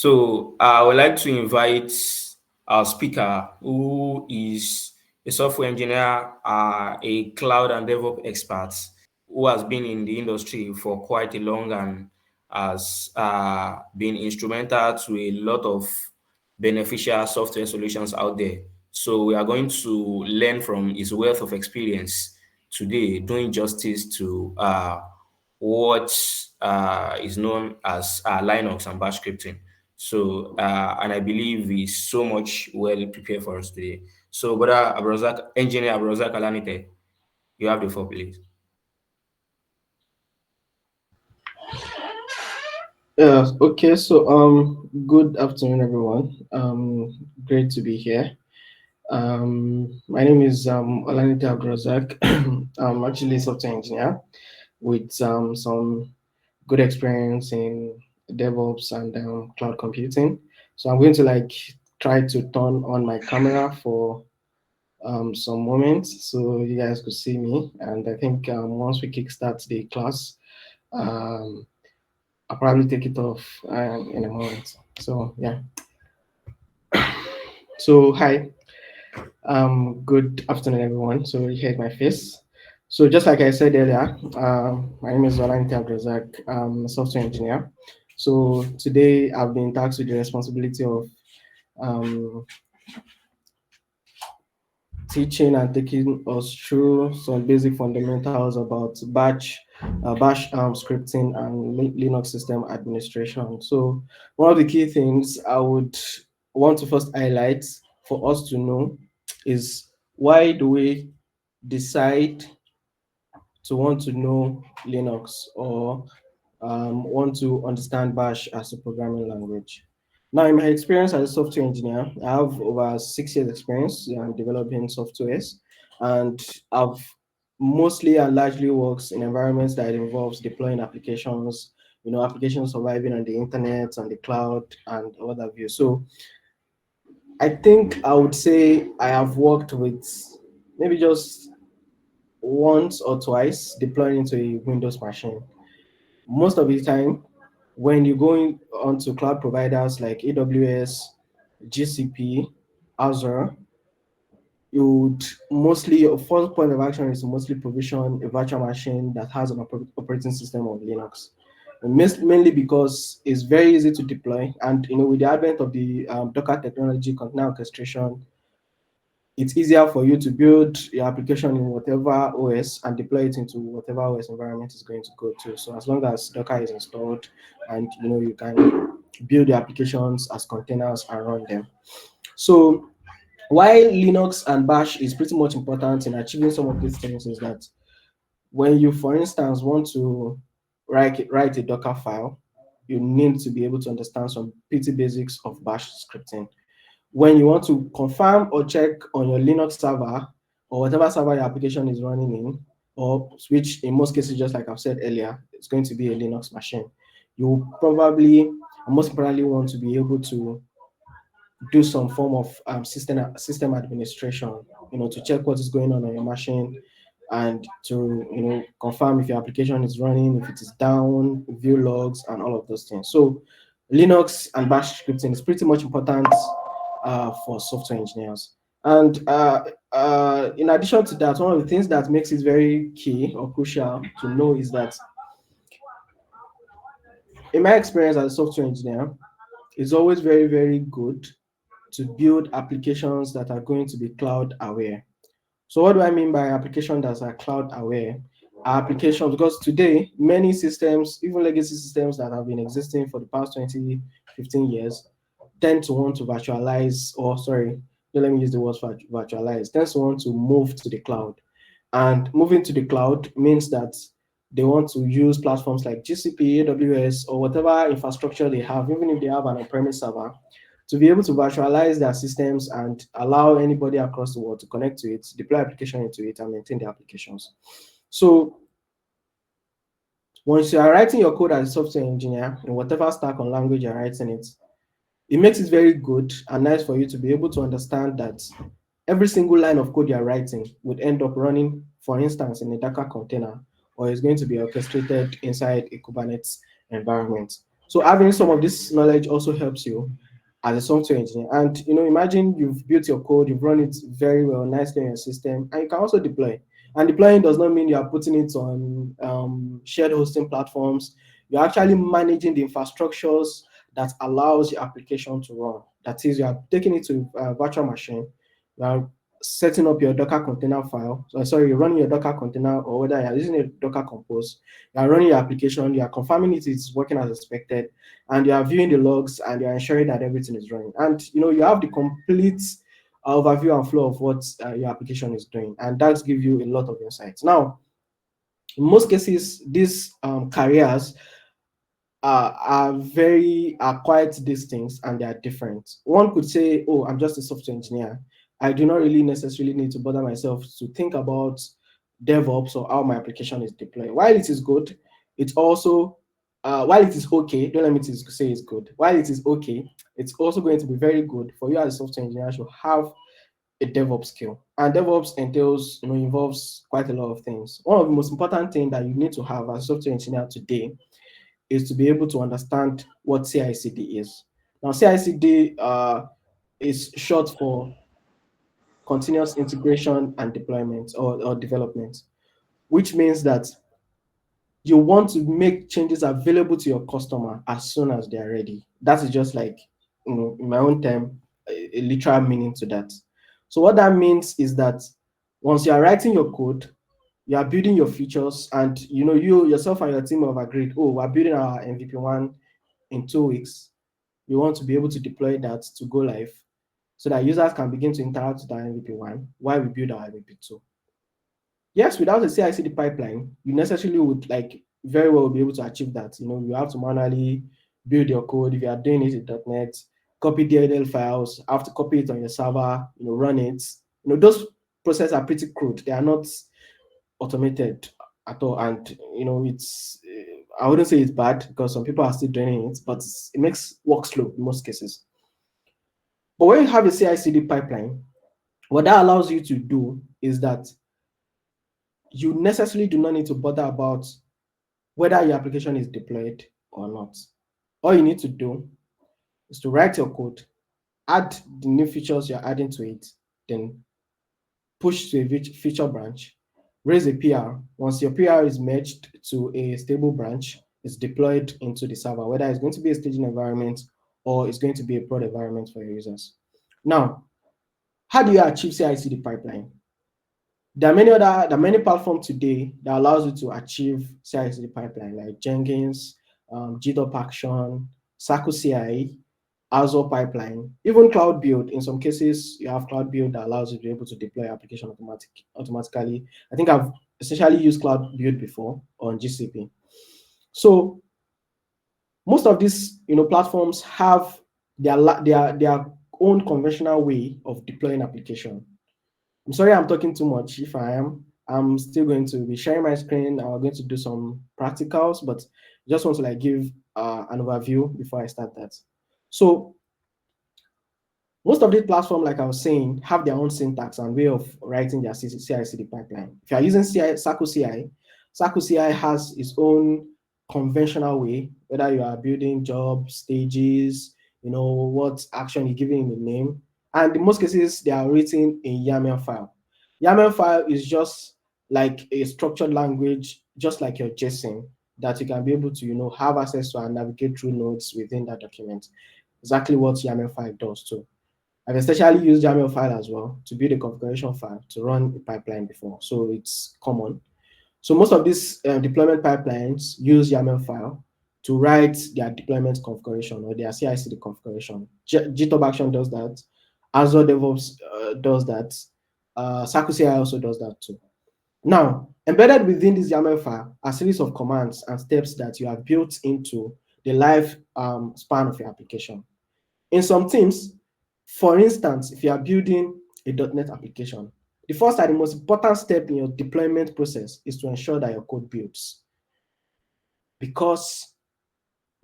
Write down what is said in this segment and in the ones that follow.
So I would like to invite our speaker, who is a software engineer, a cloud and DevOps expert, who has been in the industry for quite a long and has been instrumental to a lot of beneficial software solutions out there. So we are going to learn from his wealth of experience today, doing justice to what is known as Linux and Bash scripting. So, and I believe he's so much well prepared for us today. So, brother Abrazak, engineer Abrazak Alanite, you have the floor, please. Okay, so good afternoon, everyone. Great to be here. My name is Olanite Abdrazak. I'm actually a software engineer with some good experience in DevOps and cloud computing. So I'm going to try to turn on my camera for some moments so you guys could see me. And I think once we kickstart the class, um, I'll probably take it off in a moment. So yeah. So hi, good afternoon, everyone. So you heard my face. So just like I said earlier, my name is Zolan Abdrazak. I'm a software engineer. So today I've been tasked with the responsibility of um, teaching and taking us through some basic fundamentals about Bash scripting and Linux system administration. So one of the key things I would want to first highlight for us to know is why do we decide to want to know Linux or want to understand Bash as a programming language. Now, in my experience as a software engineer, I have over 6 years experience developing softwares, and I've mostly and largely works in environments that involves deploying applications, applications surviving on the internet, on the cloud, and all that view. So I think I would say I have worked with maybe just once or twice deploying into a Windows machine. Most of the time, when you go onto cloud providers like AWS, GCP, Azure, you would mostly, your first point of action is to mostly provision a virtual machine that has an operating system of Linux. And mainly because it's very easy to deploy, and with the advent of the Docker technology, container orchestration, it's easier for you to build your application in whatever OS and deploy it into whatever OS environment is going to go to. So as long as Docker is installed and you can build the applications as containers and run them. So why Linux and Bash is pretty much important in achieving some of these things is that when you, for instance, want to write a Docker file, you need to be able to understand some pretty basics of Bash scripting. When you want to confirm or check on your Linux server or whatever server your application is running in, or which in most cases, just like I've said earlier, it's going to be a Linux machine. You probably, and most probably, want to be able to do some form of system administration, to check what is going on your machine and to confirm if your application is running, if it is down, view logs, and all of those things. So Linux and Bash scripting is pretty much important for software engineers. And in addition to that, one of the things that makes it very key or crucial to know is that, in my experience as a software engineer, it's always very, very good to build applications that are going to be cloud aware. So what do I mean by applications that are cloud aware? Applications, because today many systems, even legacy systems that have been existing for the past 20, 15 years, tend to want to virtualize, or sorry, don't let me use the word virtualize, tends to want to move to the cloud. And moving to the cloud means that they want to use platforms like GCP, AWS, or whatever infrastructure they have, even if they have an on-premise server, to be able to virtualize their systems and allow anybody across the world to connect to it, deploy application into it, and maintain the applications. So once you are writing your code as a software engineer in whatever stack or language you're writing it, it makes it very good and nice for you to be able to understand that every single line of code you're writing would end up running, for instance, in a Docker container, or is going to be orchestrated inside a Kubernetes environment. So having some of this knowledge also helps you as a software engineer. And imagine you've built your code, you've run it very well, nicely in your system, and you can also deploy. And deploying does not mean you are putting it on shared hosting platforms. You're actually managing the infrastructures that allows your application to run. That is, you are taking it to a virtual machine. You are setting up your Docker container file. So, sorry, you're running your Docker container, or whether you're using a Docker Compose. You are running your application. You are confirming it is working as expected, and you are viewing the logs, and you are ensuring that everything is running. And you have the complete overview and flow of what your application is doing, and that gives you a lot of insights. Now, in most cases, these careers are quite distinct, and they are different. One could say, "Oh, I'm just a software engineer. I do not really necessarily need to bother myself to think about DevOps or how my application is deployed." While it is good, it's also while it is okay. Don't let me say it's good. While it is okay, it's also going to be very good for you as a software engineer to have a DevOps skill. And DevOps entails, involves quite a lot of things. One of the most important things that you need to have as a software engineer today is to be able to understand what CI/CD is. Now, CI/CD is short for continuous integration and deployment, or development, which means that you want to make changes available to your customer as soon as they are ready. That is just like, in my own term, a literal meaning to that. So what that means is that once you are writing your code, you are building your features, and you yourself and your team have agreed, oh, we're building our MVP1 in 2 weeks. We want to be able to deploy that to go live so that users can begin to interact with our MVP1 while we build our MVP2. Yes, without a CI/CD pipeline, you necessarily would very well be able to achieve that. You have to manually build your code. If you are doing it in .NET, copy DLL files, have to copy it on your server, run it. Those processes are pretty crude. They are not automated at all. And it's I wouldn't say it's bad, because some people are still doing it, but it makes work slow in most cases. But when you have a CI/CD pipeline, what that allows you to do is that you necessarily do not need to bother about whether your application is deployed or not. All you need to do is to write your code, add the new features you're adding to it, then push to a feature branch, raise a PR. Once your PR is merged to a stable branch, it's deployed into the server, whether it's going to be a staging environment or it's going to be a prod environment for your users. Now, how do you achieve CI/CD pipeline? There are many platforms today that allows you to achieve CI/CD pipeline, like Jenkins, GitHub Action, Circle CI, Azure Pipeline, even Cloud Build. In some cases, you have Cloud Build that allows you to be able to deploy application automatically. I think I've essentially used Cloud Build before on GCP. So most of these platforms have their own conventional way of deploying application. I'm sorry I'm talking too much. If I am, I'm still going to be sharing my screen. I'm going to do some practicals, but just want to give an overview before I start that. So most of these platforms, like I was saying, have their own syntax and way of writing their CI/CD pipeline. If you are using Circle CI has its own conventional way, whether you are building job stages, what action you're giving in the name. And in most cases, they are written in YAML file. YAML file is just like a structured language, just like your JSON, that you can be able to, have access to and navigate through nodes within that document. Exactly what YAML file does too. I've especially used YAML file as well to build a configuration file to run a pipeline before, so it's common. So most of these deployment pipelines use YAML file to write their deployment configuration or their CI/CD configuration. GitHub Action does that. Azure DevOps does that. Circle CI also does that too. Now, embedded within this YAML file are a series of commands and steps that you have built into the life span of your application. In some teams, for instance, if you are building a .NET application, the first and the most important step in your deployment process is to ensure that your code builds. Because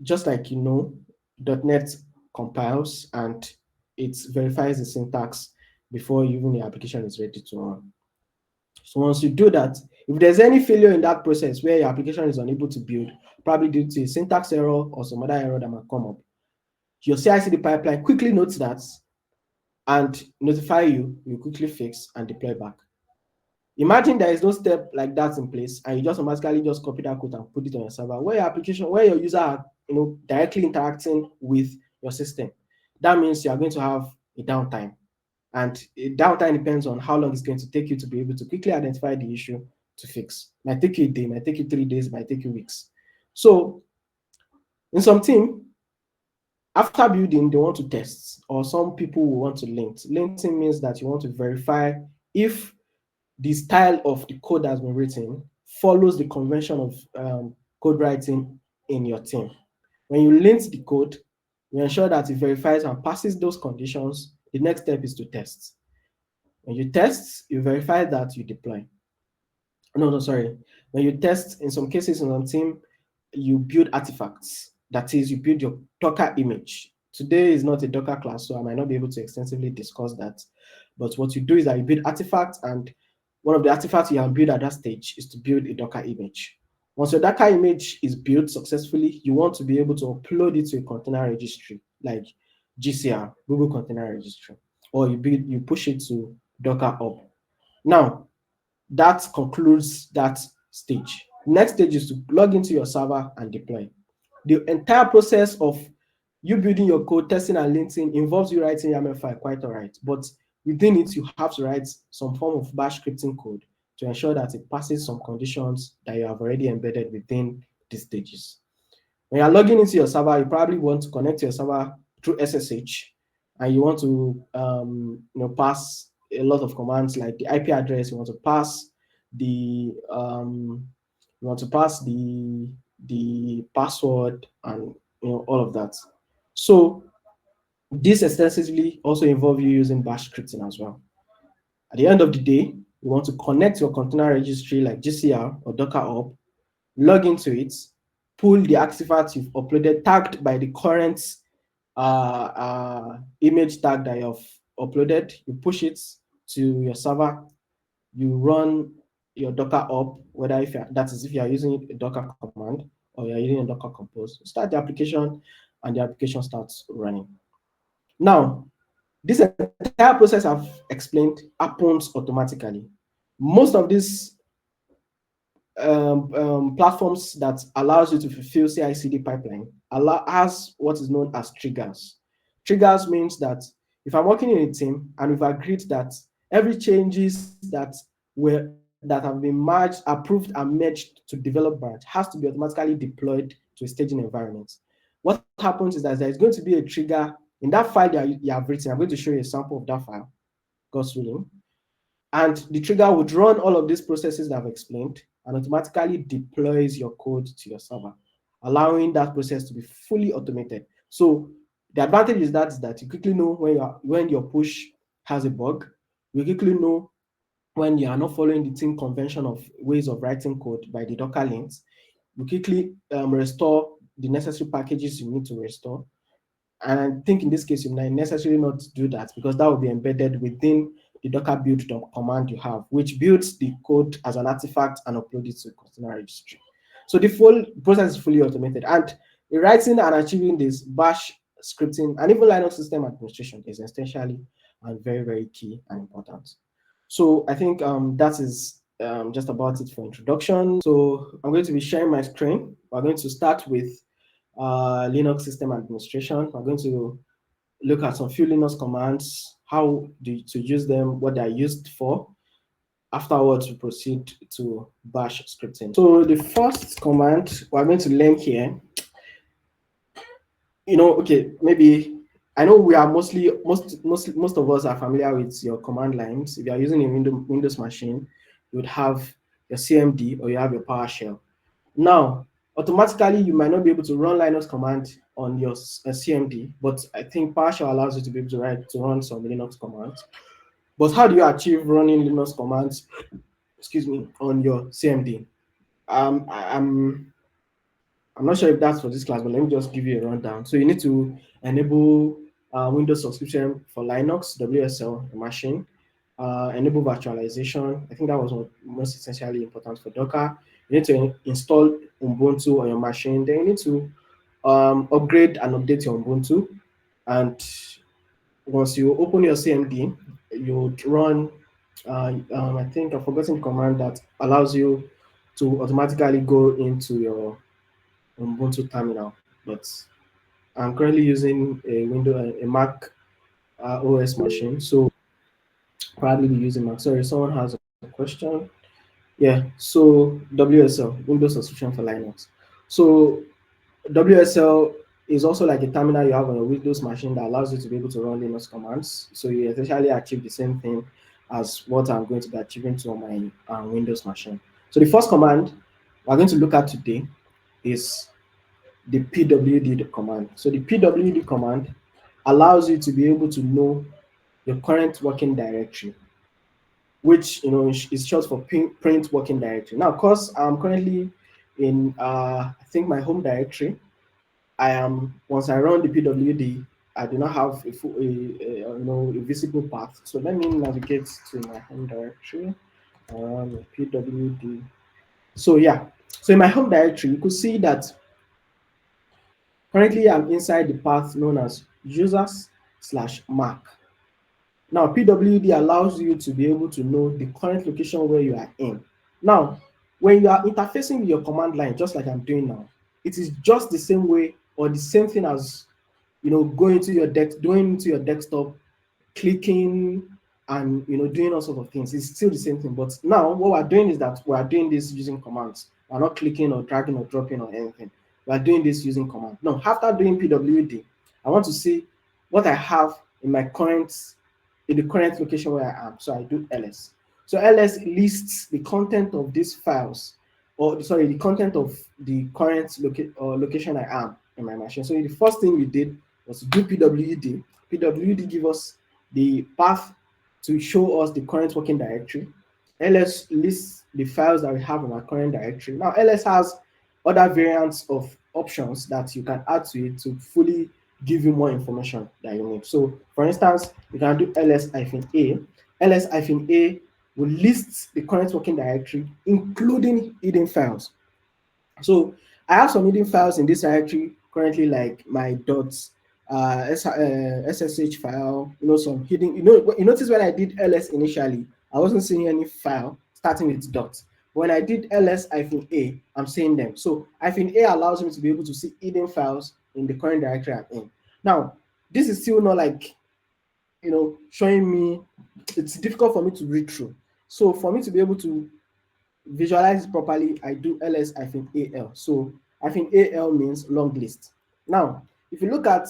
just like .NET compiles and it verifies the syntax before even the application is ready to run. So once you do that, If there's any failure in that process where your application is unable to build, probably due to a syntax error or some other error that might come up, your CI/CD pipeline quickly notes that and notify you, you quickly fix and deploy back. Imagine there is no step like that in place, and you just automatically just copy that code and put it on your server where your application, where your user are, directly interacting with your system. That means you are going to have a downtime, and a downtime depends on how long it's going to take you to be able to quickly identify the issue to fix. Might take you a day, might take you 3 days, might take you weeks. So in some team, after building, they want to test, or some people will want to lint. Linting means that you want to verify if the style of the code that's been written follows the convention of code writing in your team. When you lint the code, you ensure that it verifies and passes those conditions. The next step is to test. When you test, you verify that you deploy. No, sorry. When you test, in some cases in some team, you build artifacts. That is, you build your Docker image. Today is not a Docker class, so I might not be able to extensively discuss that. But what you do is that you build artifacts, and one of the artifacts you have built at that stage is to build a Docker image. Once your Docker image is built successfully, you want to be able to upload it to a container registry like GCR, Google Container Registry, or you push it to Docker Hub. Now, that concludes that stage. Next stage is to log into your server and deploy. The entire process of you building your code, testing and linting involves you writing YAML file, quite all right. But within it, you have to write some form of bash scripting code to ensure that it passes some conditions that you have already embedded within these stages. When you're logging into your server, you probably want to connect to your server through SSH, and you want to pass a lot of commands like the IP address. You want to pass the password, and all of that. So this extensively also involves you using bash scripting as well. At the end of the day, you want to connect your container registry like GCR or Docker Hub, log into it, pull the artifacts you've uploaded tagged by the current image tag that you've uploaded. You push it to your server, you run your Docker Hub, whether if you are using a Docker command or you're using a Docker Compose. Start the application, and the application starts running. Now, this entire process I've explained happens automatically. Most of these platforms that allows you to fulfill CI/CD pipeline has what is known as triggers. Triggers means that if I'm working in a team and we've agreed that every changes that have been merged, approved, and merged to develop branch has to be automatically deployed to a staging environment. What happens is that there is going to be a trigger in that file that you have written. I'm going to show you a sample of that file, God's willing. And the trigger would run all of these processes that I've explained and automatically deploys your code to your server, allowing that process to be fully automated. So the advantage is that you quickly know when your push has a bug. You quickly know when you are not following the team convention of ways of writing code by the Docker lints. You quickly restore the necessary packages you need to restore. And I think in this case, you might necessarily not do that because that will be embedded within the Docker build command you have, which builds the code as an artifact and uploads it to the container registry. So the full process is fully automated. And writing and achieving this bash scripting and even Linux system administration is essentially and very, very key and important. So I think that is just about it for introduction. So I'm going to be sharing my screen. We're going to start with Linux system administration. We're going to look at some few Linux commands, how to use them, what they're used for. Afterwards, we proceed to bash scripting. So the first command we're going to learn here, okay, maybe I know we are most of us are familiar with your command lines. If you are using a Windows machine, you would have your CMD or you have your PowerShell. Now, automatically, you might not be able to run Linux command on your CMD, but I think PowerShell allows you to be able to run some Linux commands. But how do you achieve running Linux commands, on your CMD? I'm not sure if that's for this class, but let me just give you a rundown. So you need to enable Windows subscription for Linux, WSL, machine. enable virtualization. I think that was what most essentially important for Docker. You need to install Ubuntu on your machine. Then you need to upgrade and update your Ubuntu. And once you open your CMD, you would run, I think I've forgotten the command that allows you to automatically go into your Ubuntu terminal. But I'm currently using a Mac OS machine, so probably be using Mac. Sorry, someone has a question. Yeah, so WSL, Windows Subscription for Linux. So WSL is also like a terminal you have on your Windows machine that allows you to be able to run Linux commands. So you essentially achieve the same thing as what I'm going to be achieving to on my Windows machine. So the first command we're going to look at today is the pwd command. So the pwd command allows you to be able to know your current working directory, which is short for print working directory. Now, of course, I'm currently in I think my home directory. I am once I run the pwd, I do not have a visible path. So let me navigate to my home directory. Pwd. So yeah, so in my home directory, you could see that currently I'm inside the path known as users/Mac. Now, PWD allows you to be able to know the current location where you are in. Now, when you are interfacing with your command line, just like I'm doing now, it is just the same way or the same thing as going to your desktop, clicking and doing all sorts of things. It's still the same thing. But now what we're doing is that we are doing this using commands. We're not clicking or dragging or dropping or anything. We are doing this using command. Now, after doing PWD, I want to see what I have in the current location where I am. So I do ls. So ls lists the content of these files, or sorry, the content of the current location I am in my machine. So the first thing we did was to do pwd. Pwd give us the path to show us the current working directory. ls lists the files that we have in our current directory. Now, ls has other variants of options that you can add to it to fully give you more information that you need. So, for instance, you can do ls-a. ls-a will list the current working directory, including hidden files. So, I have some hidden files in this directory currently, like my SSH file, some hidden. You notice when I did ls initially, I wasn't seeing any file starting with dots. When I did ls-a, I'm seeing them. So -a allows me to be able to see hidden files in the current directory I'm in. Now, this is still not like, showing me, it's difficult for me to read through. So for me to be able to visualize it properly, I do ls-al. So -al means long list. Now, if you look at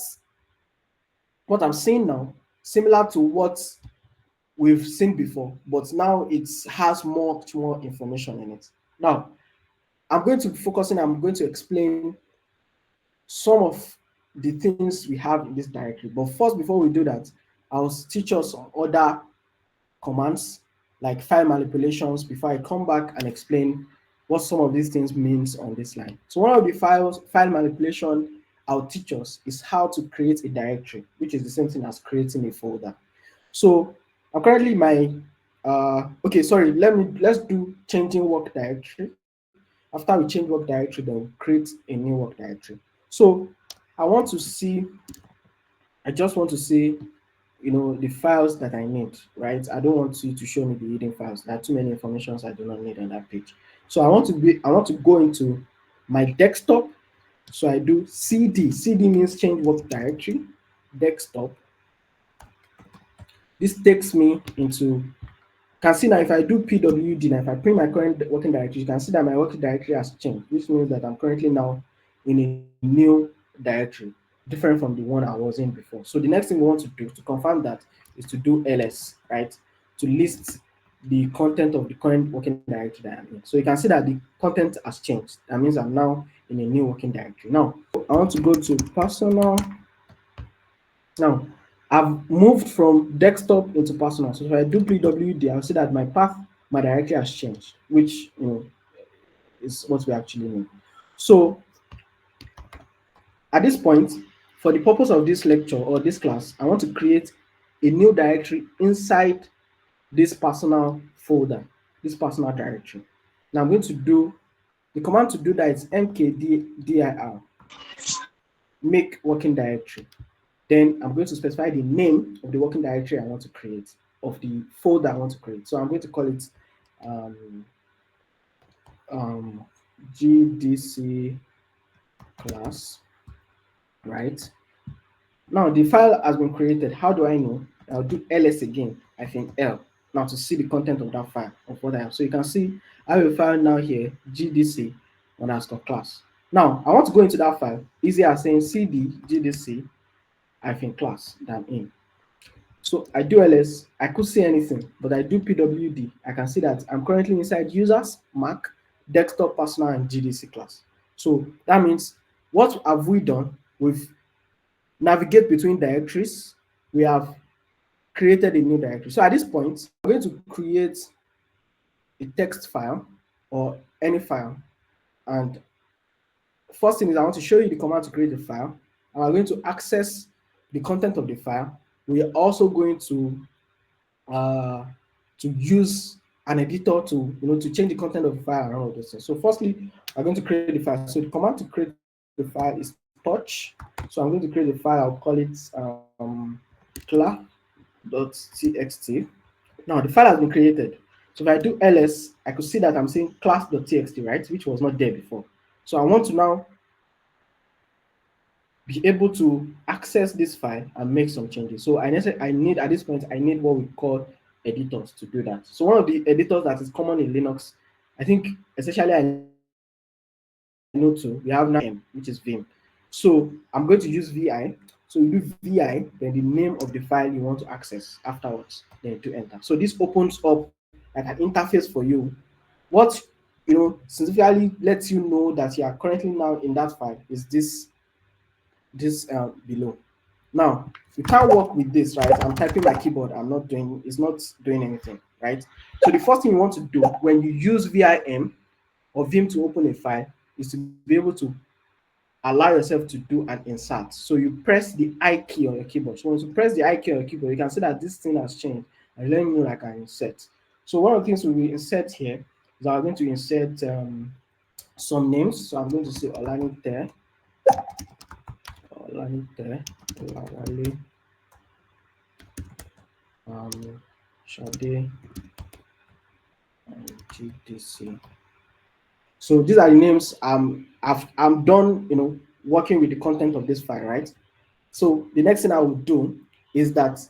what I'm seeing now, similar to what we've seen before, but now it has much more information in it. Now, I'm going to explain some of the things we have in this directory. But first, before we do that, I'll teach us some other commands like file manipulations before I come back and explain what some of these things means on this line. So one of the file manipulation I'll teach us is how to create a directory, which is the same thing as creating a folder. So I'm currently let's do changing work directory. After we change work directory, then we'll create a new work directory. So I just want to see the files that I need, right? I don't want you to show me the hidden files. There are too many informations I do not need on that page. So I want to go into my desktop. So I do cd. Cd means change work directory, desktop. This takes me into, can see now if I do pwd, now if I print my current working directory, you can see that my working directory has changed, which means that I'm currently now in a new directory, different from the one I was in before. So the next thing we want to do to confirm that is to do ls, right? To list the content of the current working directory that I'm in. So you can see that the content has changed. That means I'm now in a new working directory. Now, I want to go to personal. Now, I've moved from desktop into personal. So if I do pwd, I'll see that my directory has changed, which is what we actually need. So at this point, for the purpose of this lecture or this class, I want to create a new directory inside this personal folder, this personal directory. Now I'm going to do the command to do that is mkdir make working directory. Then I'm going to specify the name of the working directory I want to create, of the folder I want to create. So I'm going to call it um, GDC class, right? Now the file has been created. How do I know? I'll do ls again, I think L, now to see the content of that file of what I have. So you can see I have a file now here, GDC underscore class. Now I want to go into that file. Easier saying cd GDC hyphen class than in. So I do ls, I could see anything, but I do pwd. I can see that I'm currently inside users, Mac, desktop, personal, and GDC class. So that means what have we done? We've navigate between directories. We have created a new directory. So at this point, I'm going to create a text file or any file. And first thing is I want to show you the command to create a file. And we're going to access the content of the file. We are also going to use an editor to to change the content of the file and all of those things. So firstly, I'm going to create the file. So the command to create the file is touch. So I'm going to create a file. I'll call it class.txt. Now the file has been created. So if I do ls, I could see that I'm saying class.txt, right, which was not there before. So I want to now be able to access this file and make some changes. So I need at this point, I need what we call editors to do that. So one of the editors that is common in Linux, I think essentially I know too, we have now which is Vim. So I'm going to use vi. So you do vi, then the name of the file you want to access afterwards, then to enter. So this opens up like an interface for you. What specifically lets you know that you are currently now in that file is this below. Now you can't work with this, right? I'm typing my keyboard. It's not doing anything, right? So the first thing you want to do when you use vim or vim to open a file is to be able to allow yourself to do an insert. So you press the I key on your keyboard. So once you press the I key on your keyboard, you can see that this thing has changed and let me know I can insert. So one of the things we will insert here is I'm going to insert some names. So I'm going to say Olanite, Olawale, Shade, and GDC. So these are the names I'm done, working with the content of this file, right? So the next thing I will do is that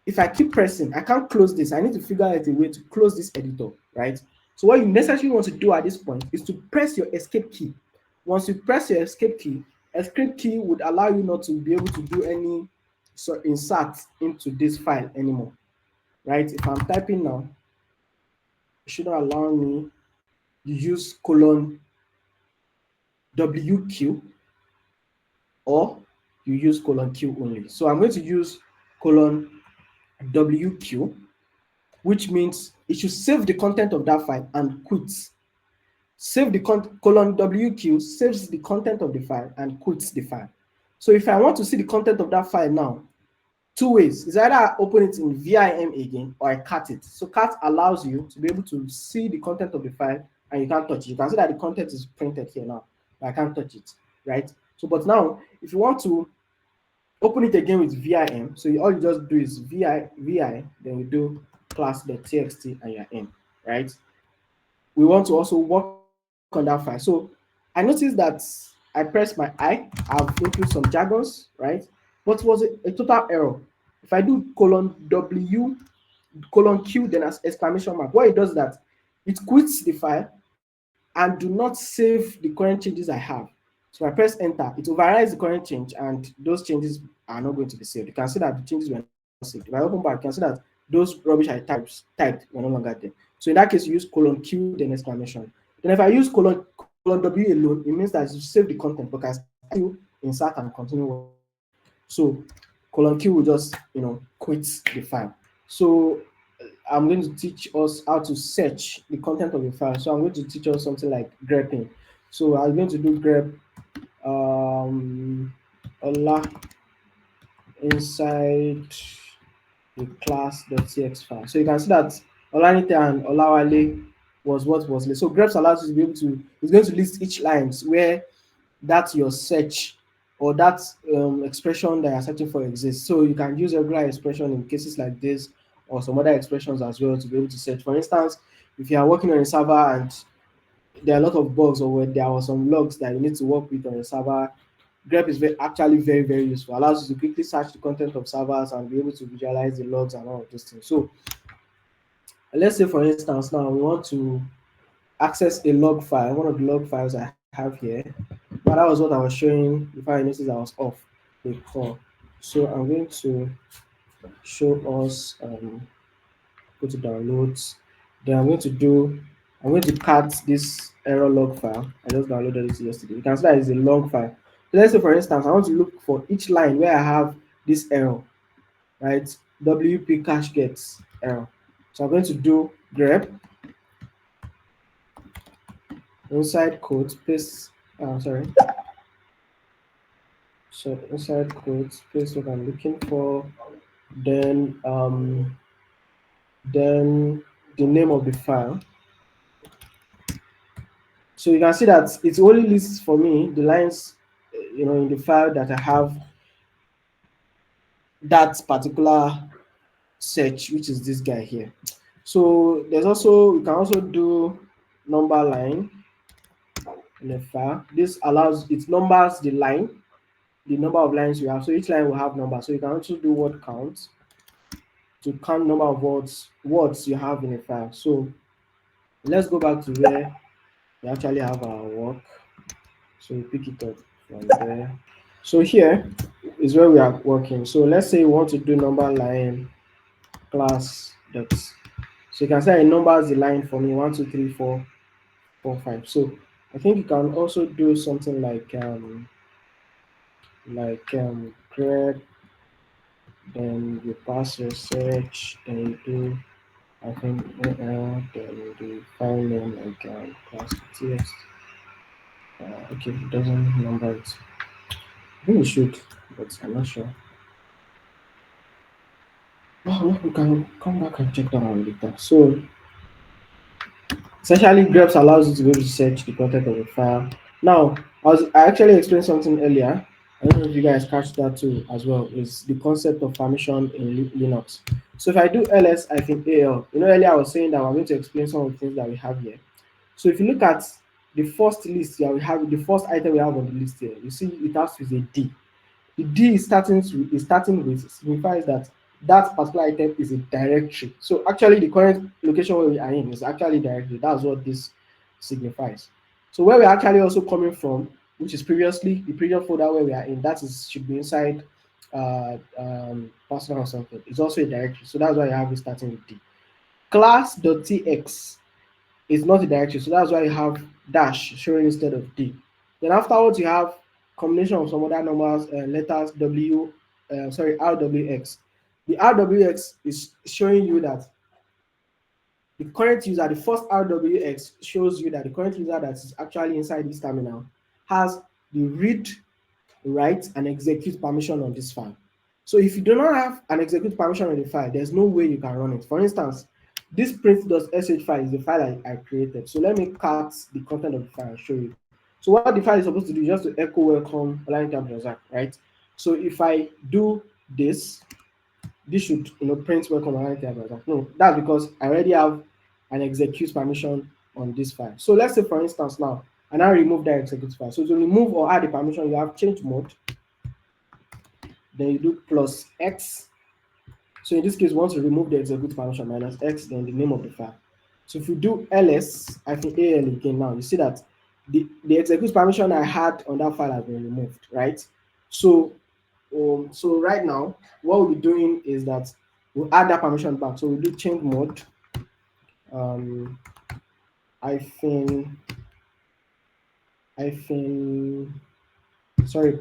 if I keep pressing, I can't close this. I need to figure out a way to close this editor, right? So what you necessarily want to do at this point is to press your escape key. Once you press your escape key would allow you not to be able to do any insert into this file anymore, right? If I'm typing now, it shouldn't allow me. You use colon WQ or you use colon Q only. So I'm going to use colon WQ, which means it should save the content of that file and quit. Save the colon WQ saves the content of the file and quits the file. So if I want to see the content of that file now, two ways. It's either I open it in VIM again or I cut it. So cut allows you to be able to see the content of the file and you can't touch it. You can see that the content is printed here now, but I can't touch it, right? So, but now, if you want to open it again with VIM, so all you just do is VI, then you do class.txt and you're in, right? We want to also work on that file. So I noticed that I pressed my I, I've input some jargons, right? What was a total error? If I do colon W, colon Q, then as exclamation mark, what it does is that it quits the file and do not save the current changes I have. So I press enter, it overrides the current change and those changes are not going to be saved. You can see that the changes were not saved. If I open back, you can see that those rubbish I typed were no longer there. So in that case, you use colon Q, then exclamation. Then if I use colon W alone, it means that you save the content, but I still insert and continue. So colon Q will just quit the file. So I'm going to teach us how to search the content of the file. So I'm going to teach us something like grepping. So I'm going to do grep Ola inside the class.txt file. So you can see that Olanite and Olawale was what was listed. So grep allows you to be able to, it's going to list each lines where that your search or that expression that you're searching for exists. So you can use regular expression in cases like this or some other expressions as well to be able to search. For instance, if you are working on a server and there are a lot of bugs or where there are some logs that you need to work with on a server, grep is actually very, very useful. Allows you to quickly search the content of servers and be able to visualize the logs and all of those things. So let's say, for instance, now we want to access a log file, one of the log files I have here. But that was what I was showing before I noticed I was off the call. So I'm going to show us, go to downloads. Then I'm going to cut this error log file. I just downloaded it yesterday. You can see that it's a long file. So let's say, for instance, I want to look for each line where I have this error, right? WP cache gets error. So I'm going to do grep inside quotes, paste, sorry. So inside quotes, paste what I'm looking for, then the name of the file. So you can see that it only lists for me the lines, in the file that I have that particular search, which is this guy here. So we can also do number line in the file. This allows, it numbers the line, the number of lines you have. So each line will have number. So you can also do word count to count number of words you have in a file. So let's go back to where we actually have our work. So we pick it up from there. So here is where we are working. So let's say we want to do number line class dot. So you can say it numbers the line for me 1, 2, 3, 4, 4, 5. So I think you can also do something like grep, then you pass your search, then you do, I think, then you do file name like class.txt. Okay, it doesn't number it. I think it should, but I'm not sure. Well, we can come back and check that one later. So essentially, grep allows you to be able to search the content of a file. Now, I actually explained something earlier. I don't know if you guys catch that too as well. Is the concept of permission in Linux. So if I do ls I think al, earlier I was saying that we're going to explain some of the things that we have here. So if you look at the first list here, we have the first item we have on the list here. You see it has with a D. The D is starting with signifies that that particular item is a directory. So actually the current location where we are in is actually directory. That's what this signifies. So where we're actually also coming from, which is previously the previous folder where we are in, should be inside personal or something. It's also a directory. So that's why you have it starting with D. Class.tx is not a directory. So that's why you have dash showing instead of D. Then afterwards you have combination of some other numbers, letters, RWX. The RWX is showing you that the current user, the first RWX shows you that the current user that is actually inside this terminal has the read, write, and execute permission on this file. So if you do not have an execute permission on the file, there's no way you can run it. For instance, this print.sh file is the file I created. So let me cut the content of the file and show you. So what the file is supposed to do is just to echo welcome Olanite Abdulrazak, right? So if I do this should print welcome Olanite Abdulrazak. No, that's because I already have an execute permission on this file. So let's say, for instance, now I now remove that execute file. So to remove or add the permission, you have change mode. Then you do plus X. So in this case, once you remove the execute permission, minus X, then the name of the file. So if you do ls, I think al again now, you see that the execute permission I had on that file has been removed, right? So right now, what we'll be doing is that we'll add that permission back. So we'll do change mode,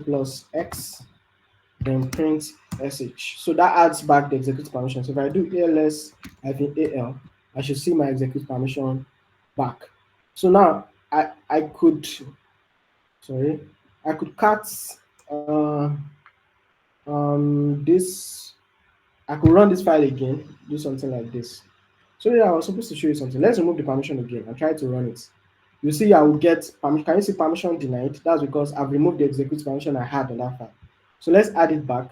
plus X, then print sh. So that adds back the execute permission. So if I do als -al, I should see my execute permission back. So now I could cut this. I could run this file again, do something like this. So yeah, I was supposed to show you something. Let's remove the permission again and try to run it. You see, I will get permission. Can you see permission denied? That's because I've removed the execute permission I had on that file. So let's add it back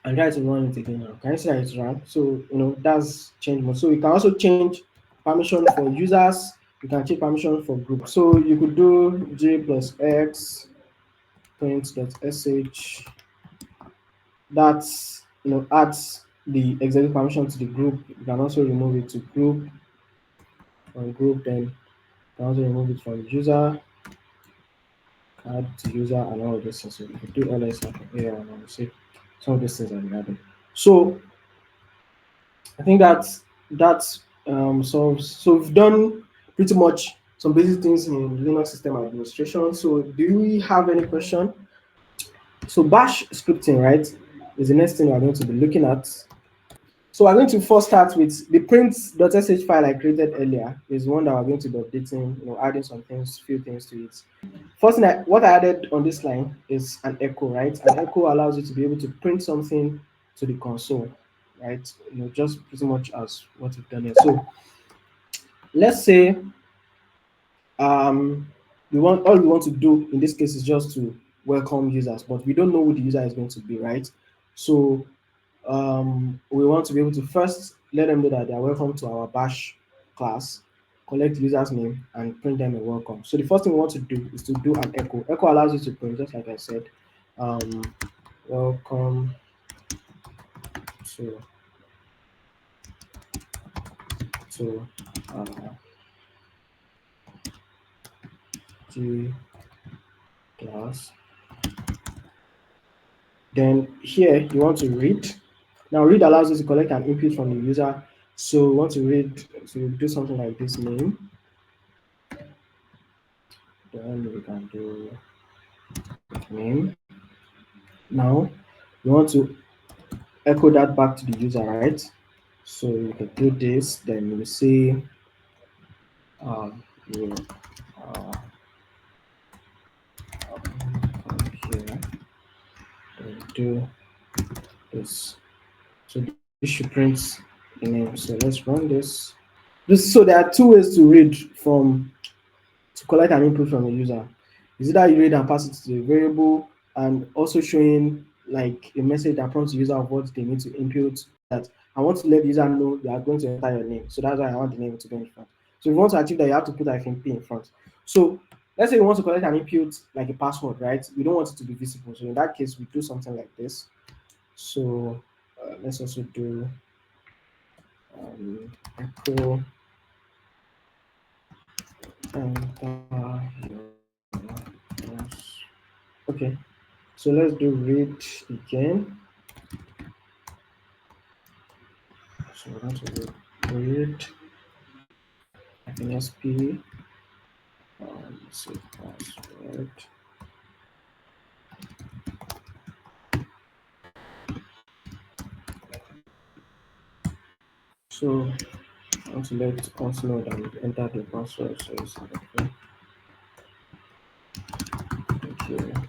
and try to run it again now. Can you see that it's run? So that's change mode. So you can also change permission for users. You can change permission for group. So you could do j plus x print.sh. That's adds the execute permission to the group. You can also remove it to group. From group, then you can also remove it from user, add to user, and all of these things. So if you do ls here and I'll see some of these things are added. So I think that solves. So we've done pretty much some basic things in Linux system administration. So do we have any question? So bash scripting, right, is the next thing we're going to be looking at. So we're going to first start with the print.sh file I created earlier is one that we're going to be updating, adding some things, few things to it. First thing, what I added on this line is an echo, right? An echo allows you to be able to print something to the console, right? Just pretty much as what we've done here. So let's say um, we want to do in this case is just to welcome users, but we don't know who the user is going to be, right? So we want to be able to first let them know that they are welcome to our bash class, collect the user's name, and print them a welcome. So the first thing we want to do is to do an echo. Echo allows you to print, just like I said, welcome to uh, G class. Then here you want to read. Now read allows you to collect an input from the user. So we want to read, so we do something like this name. Then we can do name. Now we want to echo that back to the user, right? So you can do this, then you say you come here, then do this. So this should print the name. So let's run this. So there are two ways to read to collect an input from a user. Is either you read and pass it to the variable and also showing like a message that prompts the user of what they need to input, that I want to let the user know you are going to enter your name. So that's why I want the name to be in front. So if you want to achieve that, you have to put -p in front. So let's say you want to collect an input like a password, right? We don't want it to be visible. So in that case, we do something like this. So let's also do echo okay. So let's do read again. So we're going to read sp say password. So I want to let us know that we entered the password. So it's okay. Okay.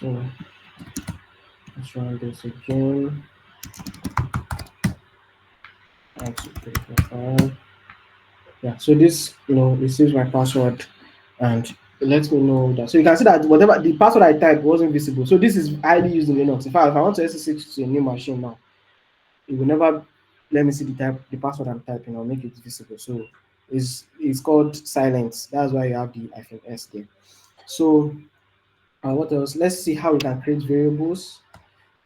So let's run this again. Yeah, so this receives my password and it lets me know that. So you can see that whatever the password I typed wasn't visible. So this is highly used in Linux. In fact, if I want to SSH to a new machine now, it will never let me see the password I'm typing or make it visible. So it's called silence. That's why you have the -s there. So what else? Let's see how we can create variables.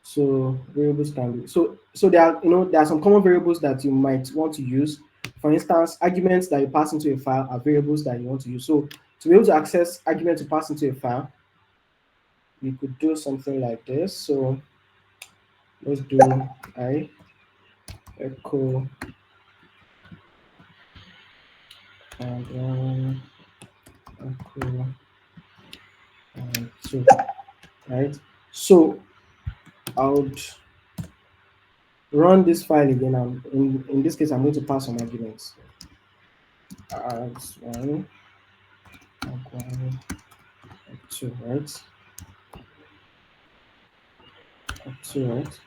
So variables can be so there are some common variables that you might want to use. For instance, arguments that you pass into a file are variables that you want to use. So to be able to access argument to pass into a file, we could do something like this. So let's do I echo and echo and 2, right? So I would run this file again. In this case, I'm going to pass some arguments. One, one, two, right? Two, right?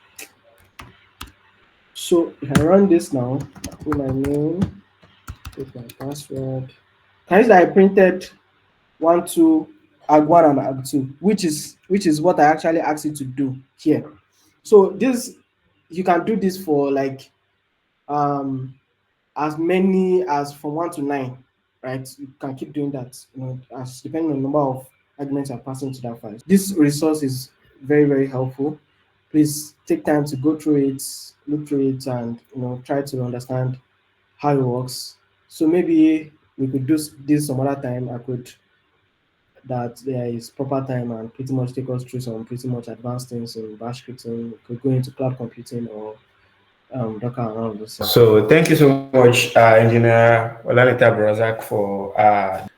So if I run this now, put my name, put my password. Can you see that I printed 1, 2, AG1 and AG2, which is what I actually asked you to do here. So this, you can do this for like as many as from 1 to 9, right? You can keep doing that, as depending on the number of arguments you're passing to that file. This resource is very, very helpful. Please take time to go through it, look through it, and try to understand how it works. So maybe we could do this some other time. I could that there is proper time and pretty much take us through some pretty much advanced things in bash scripting. We could go into cloud computing or Docker and all of those things. So thank you so much, Engineer Olanita Brazak, for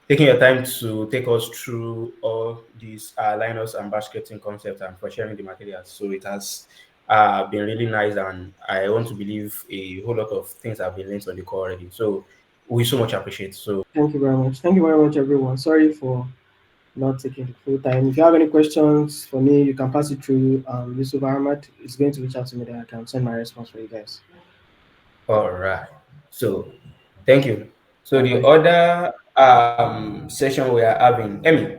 taking your time to take us through all these Linux and bash scripting concepts and for sharing the materials. So it has been really nice, and I want to believe a whole lot of things have been learned on the call already. So we so much appreciate. So Thank you very much. Thank you very much, everyone. Sorry for not taking the full time. If you have any questions for me, you can pass it through. Yusuf Ahmad is going to reach out to me, then I can send my response for you guys. all right. So thank you. So the Bye. other session we are having, Emmy.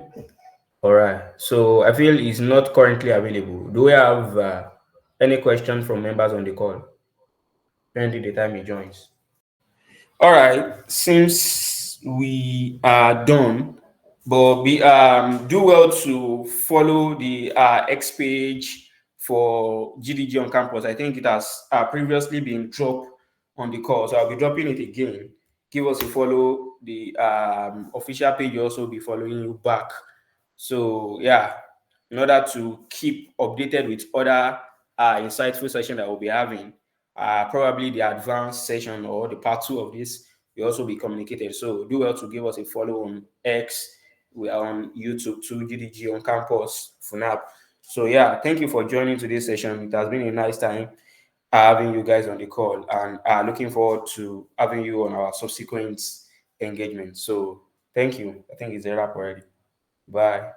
All right. So I feel it's not currently available. Do we have any questions from members on the call? Pending the time he joins. All right. Since we are done, but be do well to follow the X page for GDG on campus. I think it has previously been dropped on the call, so I'll be dropping it again. Give us a follow. The official page will also be following you back. So yeah, in order to keep updated with other insightful session that we'll be having, probably the advanced session or the part 2 of this will also be communicated. So do well to give us a follow on X. We are on YouTube too, GDG on campus, FUNAP. So yeah, thank you for joining today's session. It has been a nice time having you guys on the call, and looking forward to having you on our subsequent engagement. So thank you. I think it's a wrap already. Bye.